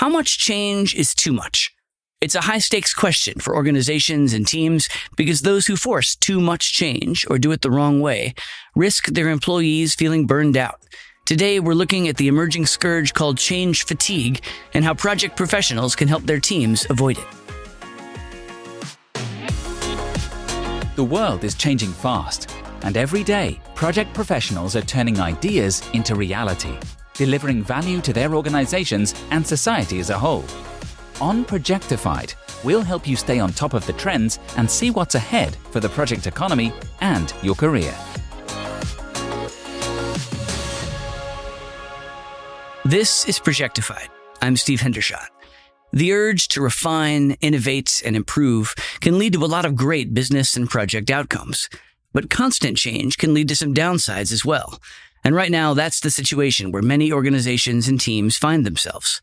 How much change is too much? It's a high-stakes question for organizations and teams because those who force too much change or do it the wrong way risk their employees feeling burned out. Today, we're looking at the emerging scourge called change fatigue and how project professionals can help their teams avoid it. The world is changing fast, and every day, project professionals are turning ideas into reality, delivering value to their organizations and society as a whole. On Projectified, we'll help you stay on top of the trends and see what's ahead for the project economy and your career. This is Projectified. I'm Steve Hendershot. The urge to refine, innovate, and improve can lead to a lot of great business and project outcomes. But constant change can lead to some downsides as well. And right now, that's the situation where many organizations and teams find themselves.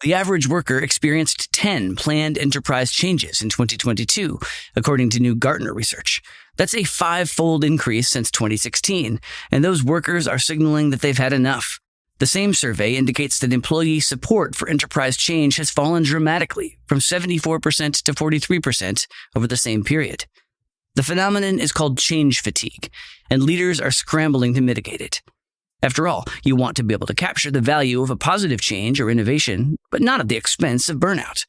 The average worker experienced 10 planned enterprise changes in 2022, according to new Gartner research. That's a 5-fold increase since 2016, and those workers are signaling that they've had enough. The same survey indicates that employee support for enterprise change has fallen dramatically, from 74% to 43% over the same period. The phenomenon is called change fatigue, and leaders are scrambling to mitigate it. After all, you want to be able to capture the value of a positive change or innovation, but not at the expense of burnout.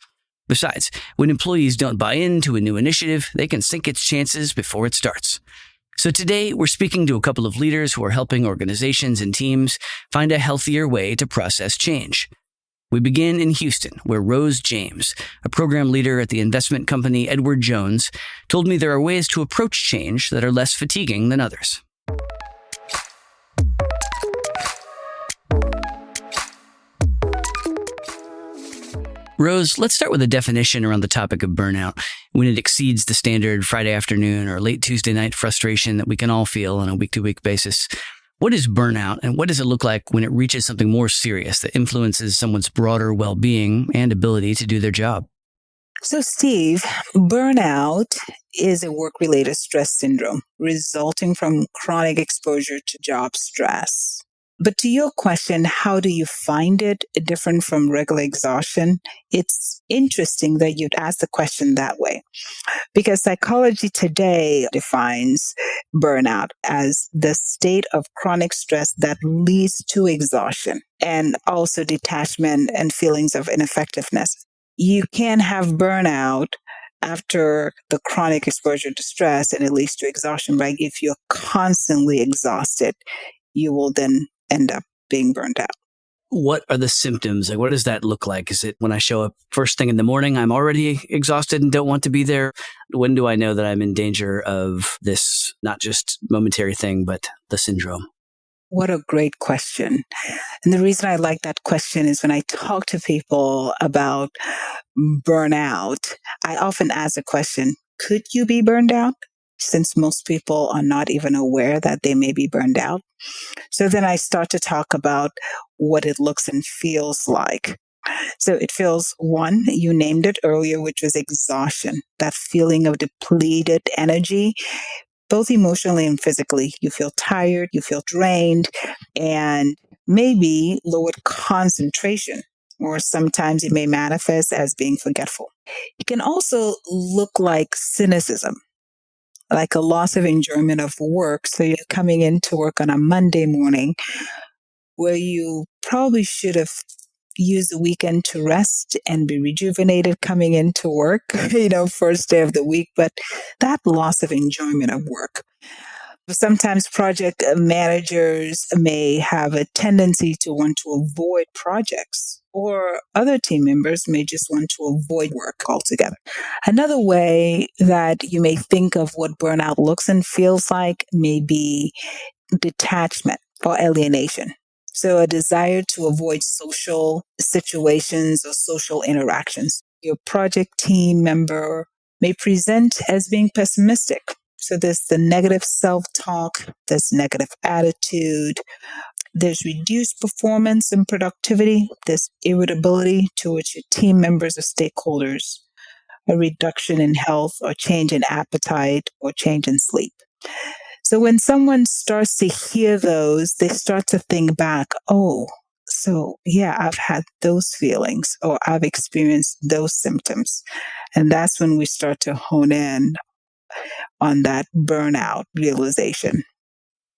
Besides, when employees don't buy into a new initiative, they can sink its chances before it starts. So today, we're speaking to a couple of leaders who are helping organizations and teams find a healthier way to process change. We begin in Houston, where Rose James, a program leader at the investment company Edward Jones, told me there are ways to approach change that are less fatiguing than others. Rose, let's start with a definition around the topic of burnout, when it exceeds the standard Friday afternoon or late Tuesday night frustration that we can all feel on a week-to-week basis. What is burnout, and what does it look like when it reaches something more serious that influences someone's broader well-being and ability to do their job? So, Steve, burnout is a work-related stress syndrome resulting from chronic exposure to job stress. But to your question, how do you find it different from regular exhaustion? It's interesting that you'd ask the question that way, because psychology today defines burnout as the state of chronic stress that leads to exhaustion and also detachment and feelings of ineffectiveness. You can have burnout after the chronic exposure to stress and it leads to exhaustion, right? If you're constantly exhausted, you will then end up being burned out. What are the symptoms? Like, what does that look like? Is it when I show up first thing in the morning, I'm already exhausted and don't want to be there? When do I know that I'm in danger of this, not just momentary thing, but the syndrome? What a great question. And the reason I like that question is when I talk to people about burnout, I often ask the question, could you be burned out? Since most people are not even aware that they may be burned out. So then I start to talk about what it looks and feels like. So it feels, one, you named it earlier, which was exhaustion, that feeling of depleted energy, both emotionally and physically. You feel tired, you feel drained, and maybe lowered concentration, or sometimes it may manifest as being forgetful. It can also look like cynicism, like a loss of enjoyment of work. So you're coming into work on a Monday morning where you probably should have used the weekend to rest and be rejuvenated coming into work, first day of the week, but that loss of enjoyment of work. Sometimes project managers may have a tendency to want to avoid projects, or other team members may just want to avoid work altogether. Another way that you may think of what burnout looks and feels like may be detachment or alienation. So a desire to avoid social situations or social interactions. Your project team member may present as being pessimistic. So there's the negative self-talk, there's negative attitude, there's reduced performance and productivity, there's irritability towards your team members or stakeholders, a reduction in health or change in appetite or change in sleep. So when someone starts to hear those, they start to think back, oh, So, yeah, I've had those feelings or I've experienced those symptoms. And that's when we start to hone in on that burnout realization.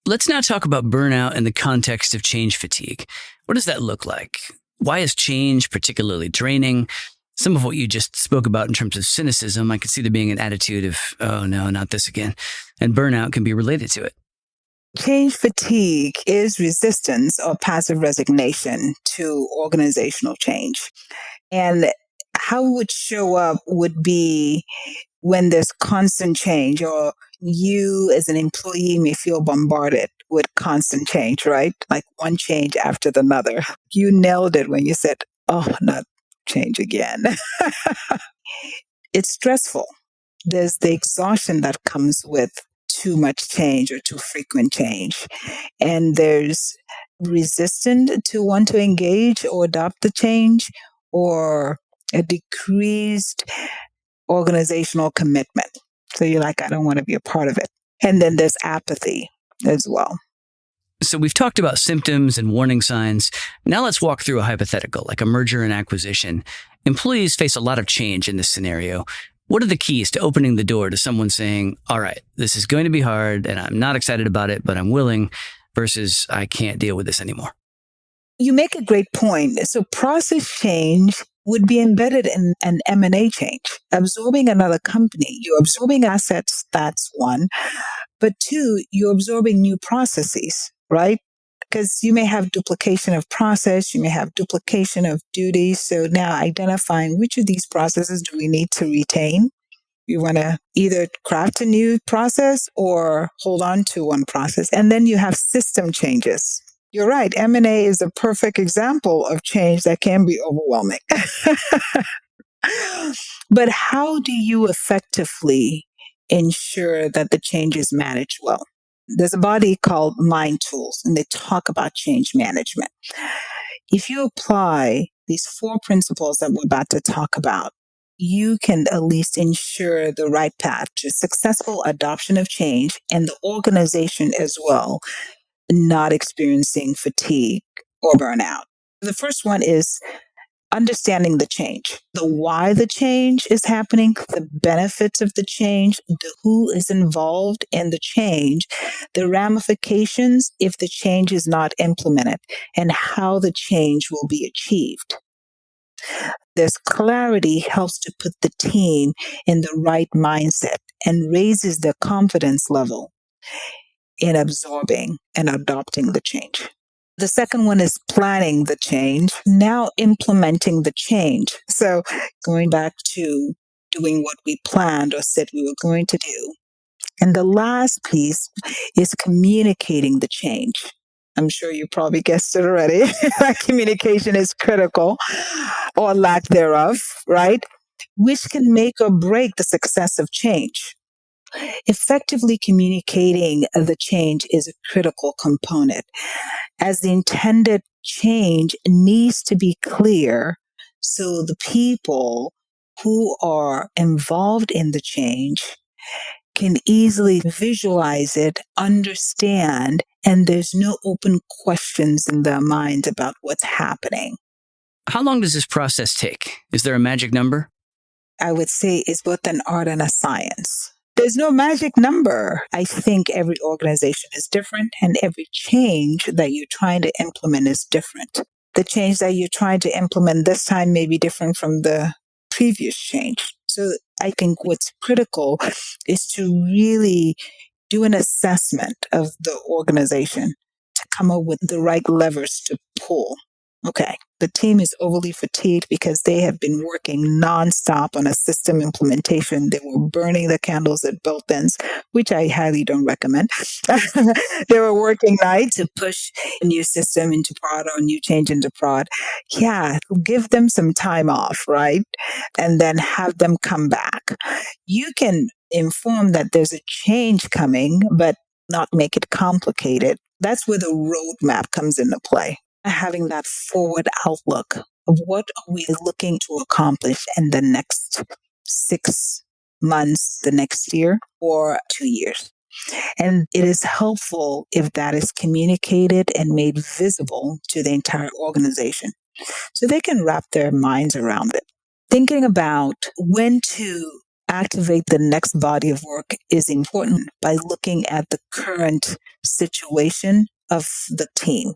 Let's now talk about burnout in the context of change fatigue. What does that look like? Why is change particularly draining? Some of what you just spoke about in terms of cynicism, I could see there being an attitude of, oh no, not this again. And burnout can be related to it. Change fatigue is resistance or passive resignation to organizational change. And how it would show up would be when there's constant change, or you as an employee may feel bombarded with constant change, right? Like one change after another. You nailed it when you said, oh, not change again. It's stressful. There's the exhaustion that comes with too much change or too frequent change. And there's resistance to want to engage or adopt the change, or a decreased organizational commitment. So you're like, I don't want to be a part of it. And then there's apathy as well. So we've talked about symptoms and warning signs. Now let's walk through a hypothetical, like a merger and acquisition. Employees face a lot of change in this scenario. What are the keys to opening the door to someone saying, all right, this is going to be hard and I'm not excited about it, but I'm willing, versus I can't deal with this anymore? You make a great point. So process change would be embedded in an M&A change. Absorbing another company, you're absorbing assets, that's one. But two, you're absorbing new processes, right? Because you may have duplication of process, you may have duplication of duties. So now identifying which of these processes do we need to retain? You want to either craft a new process or hold on to one process. And then you have system changes. You're right. M&A is a perfect example of change that can be overwhelming. But how do you effectively ensure that the change is managed well? There's a body called Mind Tools, and they talk about change management. If you apply these 4 principles that we're about to talk about, you can at least ensure the right path to successful adoption of change and the organization as well, not experiencing fatigue or burnout. The first one is understanding the change, the why the change is happening, the benefits of the change, the who is involved in the change, the ramifications if the change is not implemented, and how the change will be achieved. This clarity helps to put the team in the right mindset and raises their confidence level in absorbing and adopting the change. The second one is planning the change, now implementing the change. So going back to doing what we planned or said we were going to do. And the last piece is communicating the change. I'm sure you probably guessed it already. Communication is critical, or lack thereof, right? Which can make or break the success of change. Effectively communicating the change is a critical component, as the intended change needs to be clear so the people who are involved in the change can easily visualize it, understand, and there's no open questions in their minds about what's happening. How long does this process take? Is there a magic number? I would say it's both an art and a science. There's no magic number. I think every organization is different, and every change that you're trying to implement is different. The change that you're trying to implement this time may be different from the previous change. So I think what's critical is to really do an assessment of the organization to come up with the right levers to pull. Okay, the team is overly fatigued because they have been working nonstop on a system implementation. They were burning the candles at both ends, which I highly don't recommend. They were working nights to push a new system into prod or a new change into prod. Yeah, give them some time off, right? And then have them come back. You can inform that there's a change coming, but not make it complicated. That's where the roadmap comes into play. Having that forward outlook of what are we looking to accomplish in the next 6 months, the next year, or 2 years. And it is helpful if that is communicated and made visible to the entire organization so they can wrap their minds around it. Thinking about when to activate the next body of work is important by looking at the current situation of the team.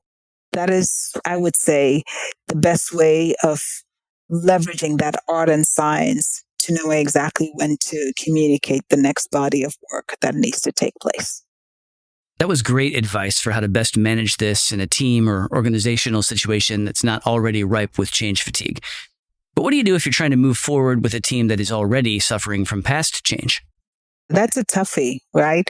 That is, I would say, the best way of leveraging that art and science to know exactly when to communicate the next body of work that needs to take place. That was great advice for how to best manage this in a team or organizational situation that's not already ripe with change fatigue. But what do you do if you're trying to move forward with a team that is already suffering from past change? That's a toughie, right?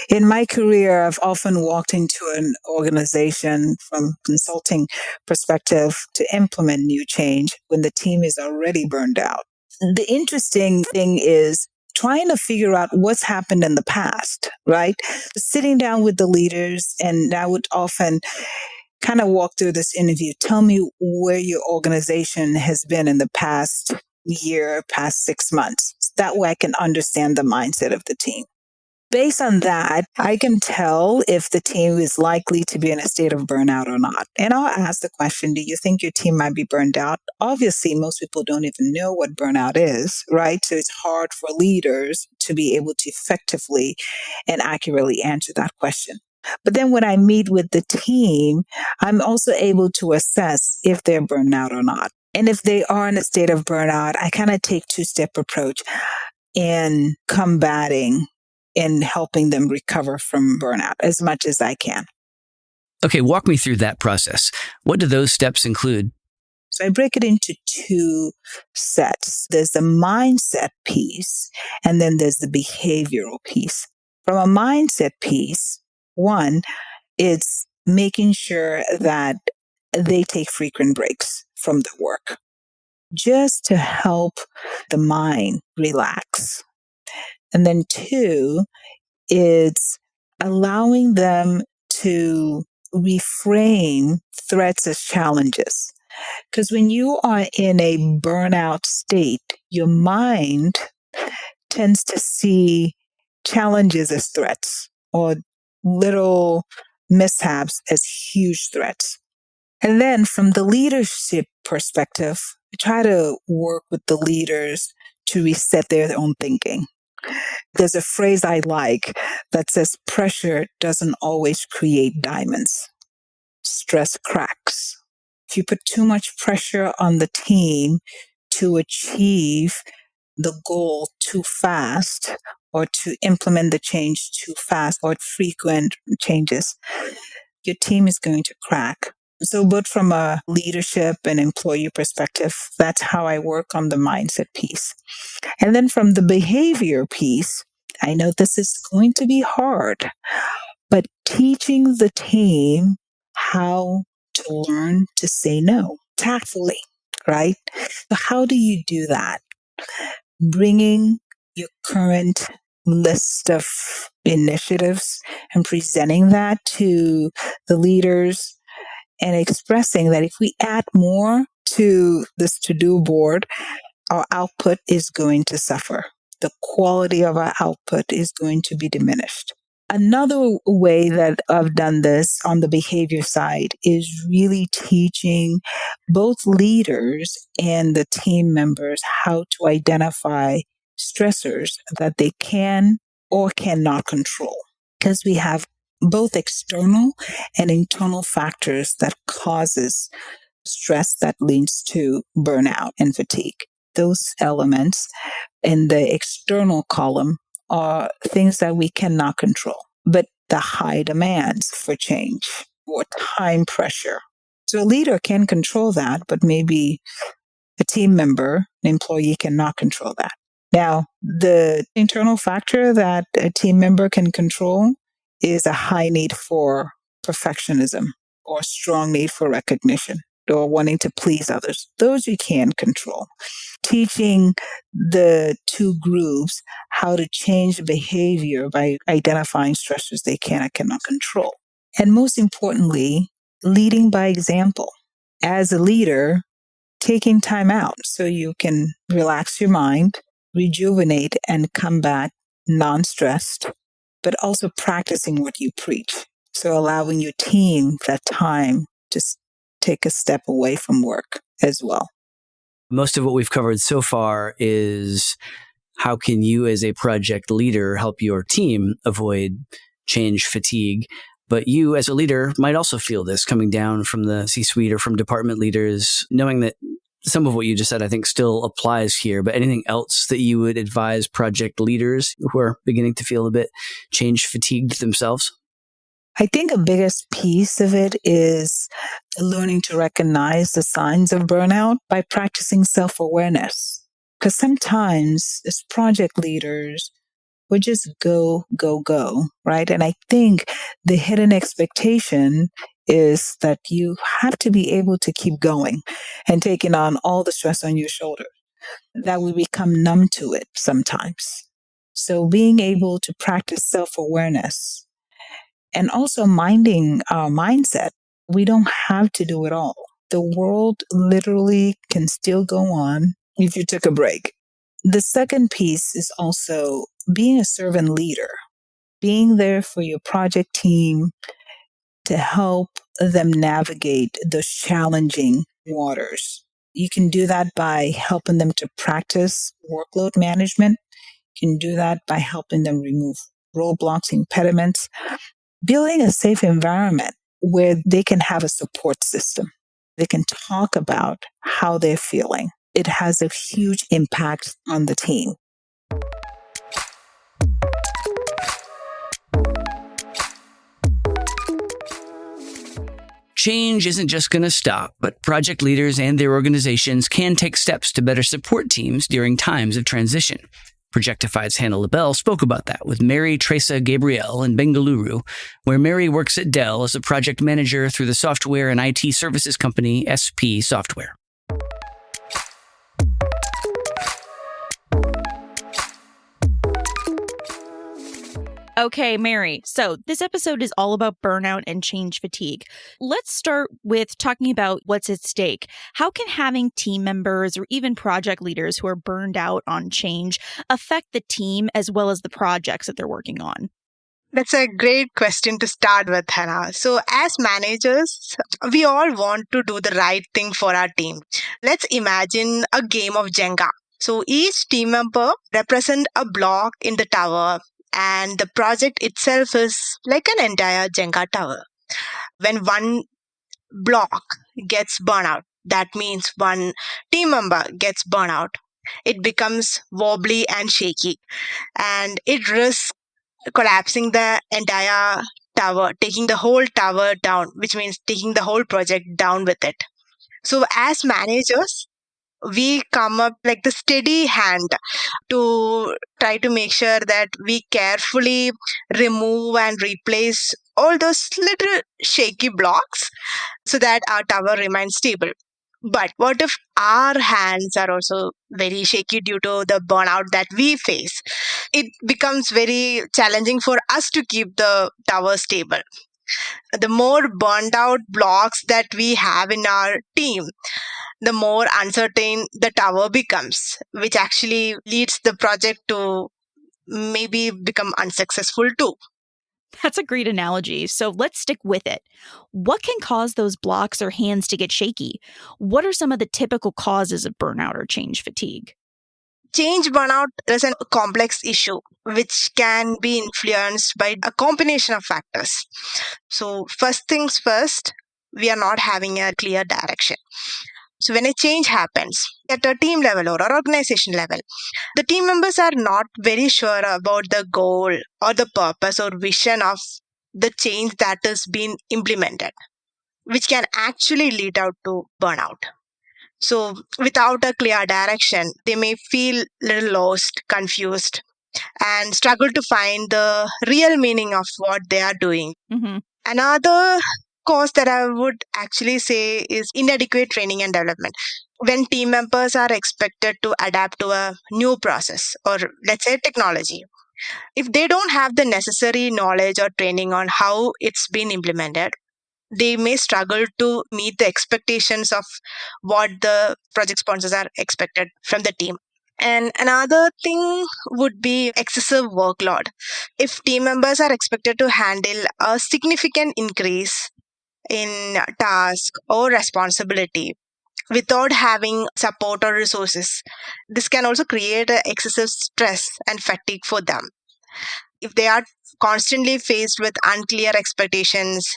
In my career, I've often walked into an organization from consulting perspective to implement new change when the team is already burned out. The interesting thing is trying to figure out what's happened in the past, right? Sitting down with the leaders, and I would often kind of walk through this interview. Tell me where your organization has been in the past year, past 6 months. That way I can understand the mindset of the team. Based on that, I can tell if the team is likely to be in a state of burnout or not. And I'll ask the question, do you think your team might be burned out? Obviously, most people don't even know what burnout is, right? So it's hard for leaders to be able to effectively and accurately answer that question. But then when I meet with the team, I'm also able to assess if they're burned out or not. And if they are in a state of burnout, I kind of take two-step approach in combating and helping them recover from burnout as much as I can. Okay, walk me through that process. What do those steps include? So I break it into two sets. There's the mindset piece, and then there's the behavioral piece. From a mindset piece, one, it's making sure that they take frequent breaks from the work just to help the mind relax. And then two, it's allowing them to reframe threats as challenges. Because when you are in a burnout state, your mind tends to see challenges as threats or little mishaps as huge threats. And then from the leadership perspective, I try to work with the leaders to reset their own thinking. There's a phrase I like that says pressure doesn't always create diamonds. Stress cracks. If you put too much pressure on the team to achieve the goal too fast or to implement the change too fast or frequent changes, your team is going to crack. So both from a leadership and employee perspective, that's how I work on the mindset piece. And then from the behavior piece, I know this is going to be hard, but teaching the team how to learn to say no tactfully, right? So how do you do that? Bringing your current list of initiatives and presenting that to the leaders and expressing that if we add more to this to-do board, our output is going to suffer. The quality of our output is going to be diminished. Another way that I've done this on the behavior side is really teaching both leaders and the team members how to identify stressors that they can or cannot control. Because we have both external and internal factors that causes stress that leads to burnout and fatigue. Those elements in the external column are things that we cannot control, but the high demands for change or time pressure. So a leader can control that, but maybe a team member, an employee cannot control that. Now, the internal factor that a team member can control is a high need for perfectionism or strong need for recognition or wanting to please others. Those you can control. Teaching the two groups how to change behavior by identifying stressors they can and cannot control. And most importantly, leading by example. As a leader, taking time out so you can relax your mind, rejuvenate, and come back non-stressed but also practicing what you preach. So allowing your team that time to take a step away from work as well. Most of what we've covered so far is how can you as a project leader help your team avoid change fatigue? But you as a leader might also feel this coming down from the C-suite or from department leaders, knowing that some of what you just said, I think, still applies here. But anything else that you would advise project leaders who are beginning to feel a bit change fatigued themselves? I think a biggest piece of it is learning to recognize the signs of burnout by practicing self-awareness. Because sometimes as project leaders, we just go, right? And I think the hidden expectation is that you have to be able to keep going and taking on all the stress on your shoulder, that we become numb to it sometimes. So being able to practice self-awareness and also minding our mindset. We don't have to do it all. The world literally can still go on if you took a break. The second piece is also being a servant leader, being there for your project team to help them navigate those challenging waters. You can do that by helping them to practice workload management. You can do that by helping them remove roadblocks, impediments, building a safe environment where they can have a support system. They can talk about how they're feeling. It has a huge impact on the team. Change isn't just going to stop, but project leaders and their organizations can take steps to better support teams during times of transition. Projectified's Hannah LaBelle spoke about that with Mary Tresa Gabriel in Bengaluru, where Mary works at Dell as a project manager through the software and IT services company SP Software. Okay, Mary. So this episode is all about burnout and change fatigue. Let's start with talking about what's at stake. How can having team members or even project leaders who are burned out on change affect the team as well as the projects that they're working on? That's a great question to start with, Hannah. So, as managers, we all want to do the right thing for our team. Let's imagine a game of Jenga. So, each team member represents a block in the tower, and the project itself is like an entire Jenga tower. When one block gets burnout, that means one team member gets burnout, it becomes wobbly and shaky, and it risks collapsing the entire tower, taking the whole tower down, which means taking the whole project down with it. So, as managers, we come up like the steady hand to try to make sure that we carefully remove and replace all those little shaky blocks so that our tower remains stable. But what if our hands are also very shaky due to the burnout that we face? It becomes very challenging for us to keep the tower stable. The more burned out blocks that we have in our team, the more uncertain the tower becomes, which actually leads the project to maybe become unsuccessful too. That's a great analogy. So let's stick with it. What can cause those blocks or hands to get shaky? What are some of the typical causes of burnout or change fatigue? Change burnout is a complex issue which can be influenced by a combination of factors. So, first things first, we are not having a clear direction. So, when a change happens at a team level or organization level, the team members are not very sure about the goal or the purpose or vision of the change that is being implemented, which can actually lead out to burnout. So, without a clear direction, they may feel a little lost, confused, and struggle to find the real meaning of what they are doing. Mm-hmm. Another cause that I would actually say is inadequate training and development. When team members are expected to adapt to a new process or, let's say, technology, if they don't have the necessary knowledge or training on how it's been implemented, they may struggle to meet the expectations of what the project sponsors are expected from the team. And another thing would be excessive workload. If team members are expected to handle a significant increase in task or responsibility without having support or resources, this can also create a excessive stress and fatigue for them. If they are constantly faced with unclear expectations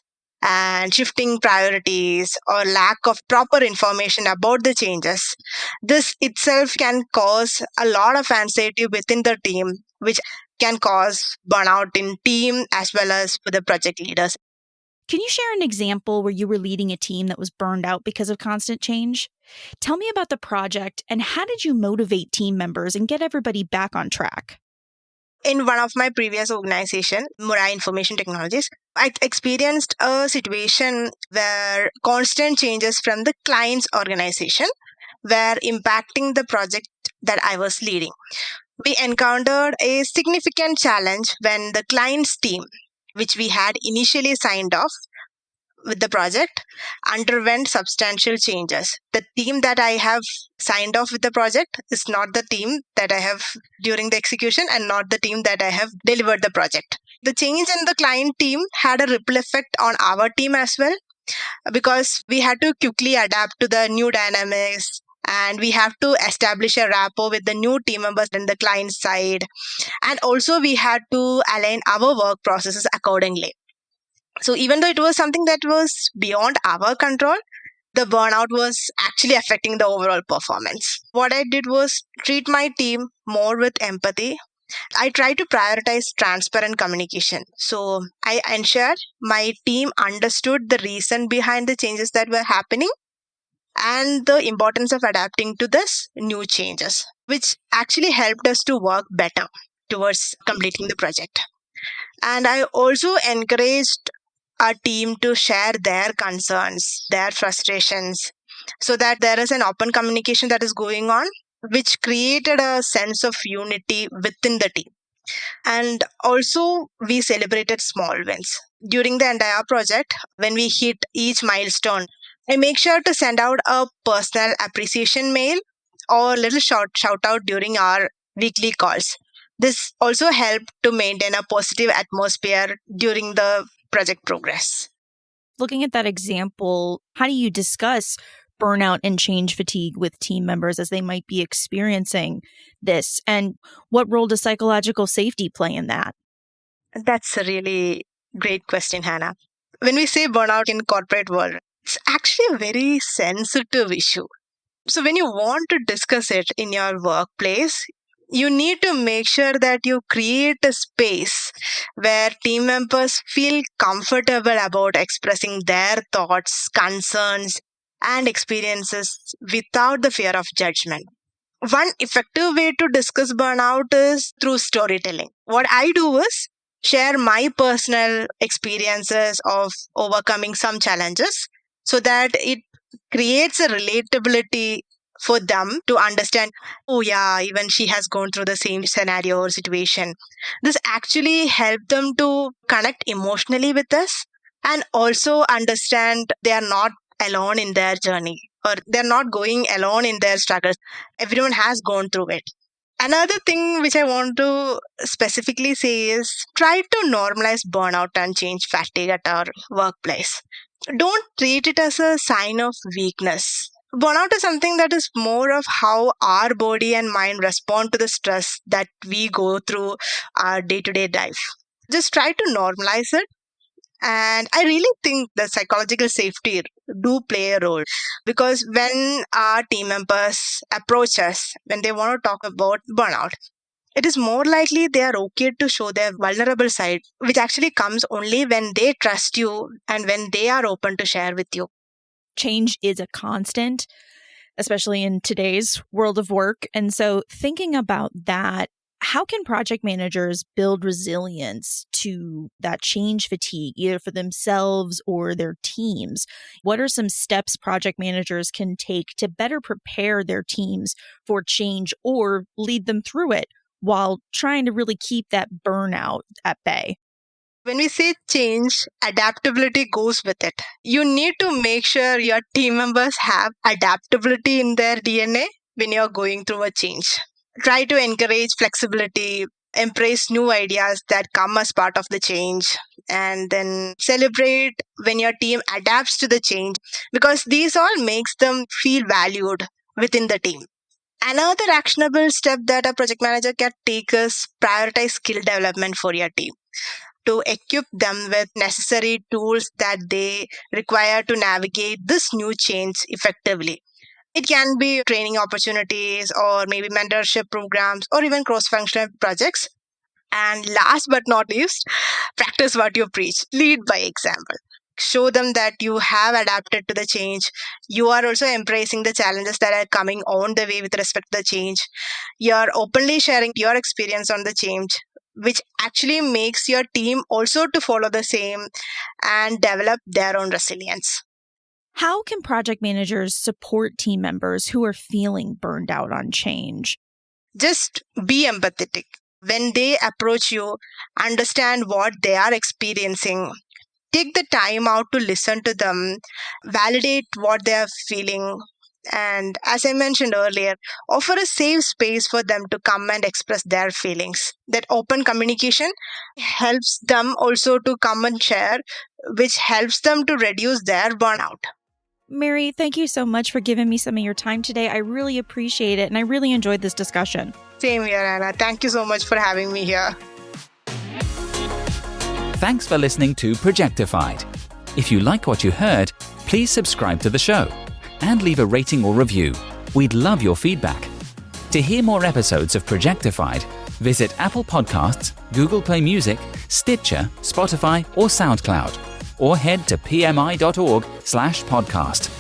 and shifting priorities or lack of proper information about the changes, this itself can cause a lot of anxiety within the team, which can cause burnout in team as well as for the project leaders. Can you share an example where you were leading a team that was burned out because of constant change? Tell me about the project and how did you motivate team members and get everybody back on track? In one of my previous organization, Murai Information Technologies, I experienced a situation where constant changes from the client's organization were impacting the project that I was leading. We encountered a significant challenge when the client's team, which we had initially signed off with the project, underwent substantial changes. The team that I have signed off with the project is not the team that I have during the execution and not the team that I have delivered the project. The change in the client team had a ripple effect on our team as well, because we had to quickly adapt to the new dynamics and we have to establish a rapport with the new team members in the client side. And also we had to align our work processes accordingly. So even though it was something that was beyond our control, the burnout was actually affecting the overall performance. What I did was treat my team more with empathy. I tried to prioritize transparent communication. So I ensured my team understood the reason behind the changes that were happening and the importance of adapting to this new changes, which actually helped us to work better towards completing the project. And I also encouraged our team to share their concerns, their frustrations, so that there is an open communication that is going on, which created a sense of unity within the team. And also, we celebrated small wins. During the entire project, when we hit each milestone, I make sure to send out a personal appreciation mail or little shout out during our weekly calls. This also helped to maintain a positive atmosphere during the project progress. Looking at that example, how do you discuss burnout and change fatigue with team members as they might be experiencing this? And what role does psychological safety play in that? That's a really great question, Hannah. When we say burnout in corporate world, it's actually a very sensitive issue. So when you want to discuss it in your workplace, you need to make sure that you create a space where team members feel comfortable about expressing their thoughts, concerns, and experiences without the fear of judgment. One effective way to discuss burnout is through storytelling. What I do is share my personal experiences of overcoming some challenges so that it creates a relatability for them to understand, oh yeah, even she has gone through the same scenario or situation. This actually helps them to connect emotionally with us and also understand they are not alone in their journey or they're not going alone in their struggles. Everyone has gone through it. Another thing which I want to specifically say is try to normalize burnout and change fatigue at our workplace. Don't treat it as a sign of weakness. Burnout is something that is more of how our body and mind respond to the stress that we go through our day to day life. Just try to normalize it. And I really think the psychological safety do play a role, because when our team members approach us, when they want to talk about burnout, it is more likely they are okay to show their vulnerable side, which actually comes only when they trust you and when they are open to share with you. Change is a constant, especially in today's world of work. And so thinking about that, how can project managers build resilience to that change fatigue, either for themselves or their teams? What are some steps project managers can take to better prepare their teams for change or lead them through it while trying to really keep that burnout at bay? When we say change, adaptability goes with it. You need to make sure your team members have adaptability in their DNA when you're going through a change. Try to encourage flexibility, embrace new ideas that come as part of the change, and then celebrate when your team adapts to the change, because these all makes them feel valued within the team. Another actionable step that a project manager can take is prioritize skill development for your team, to equip them with necessary tools that they require to navigate this new change effectively. It can be training opportunities or maybe mentorship programs or even cross functional projects. And last but not least, practice what you preach. Lead by example. Show them that you have adapted to the change. You are also embracing the challenges that are coming on the way with respect to the change. You're openly sharing your experience on the change, which actually makes your team also to follow the same and develop their own resilience. How can project managers support team members who are feeling burned out on change? Just be empathetic. When they approach you, understand what they are experiencing. Take the time out to listen to them, validate what they are feeling, and as I mentioned earlier, offer a safe space for them to come and express their feelings. That open communication helps them also to come and share, which helps them to reduce their burnout. Mary, thank you so much for giving me some of your time today. I really appreciate it, and I really enjoyed this discussion. Same here, Anna. Thank you so much for having me here. Thanks for listening to Projectified. If you like what you heard, please subscribe to the show and leave a rating or review. We'd love your feedback. To hear more episodes of Projectified, visit Apple Podcasts, Google Play Music, Stitcher, Spotify, or SoundCloud, or head to pmi.org/podcast.